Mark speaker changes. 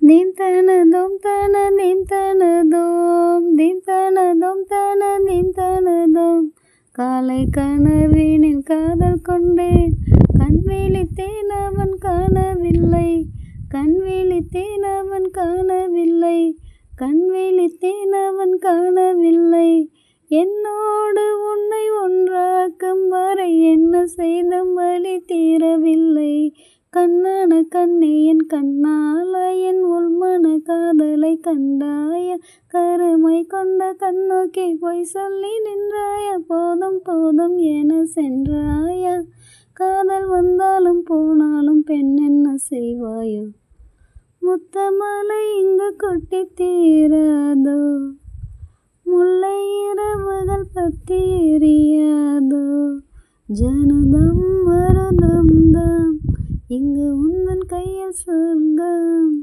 Speaker 1: Theme தனதோம் தன theme தனதோம் theme தனதோம் தன theme தனதோம். காலை கனவினில் காதல் கொண்டேன், கண் விழித்தேன் அவன் காணவில்லை, கண் விழித்தேன் அவன் காணவில்லை, கண் விழித்தேன் அவன் காணவில்லை. என்னோடு உன்னை ஒன்றாக்கும் வரை என்ன செய்தும் வலி தீரவில்லை. கண்ணான கண்ணே என் கண்ணால என் உள்மன காதலை கண்டாய, கருமை கொண்ட கண்ணோக்கி பொய் சொல்லி நின்றாய, போதும் போதும் என சென்றாய. காதல் வந்தாலும் போனாலும் பெண் என்ன செய்வாயோ, முத்தமலை இங்கு கொட்டி தீராதோ, முல்லை இரவுகள் பற்றி எரியாதோ. ஜனதம் மருதம் தாம் இங்கு உந்தன் கையில் சொர்க்கம்.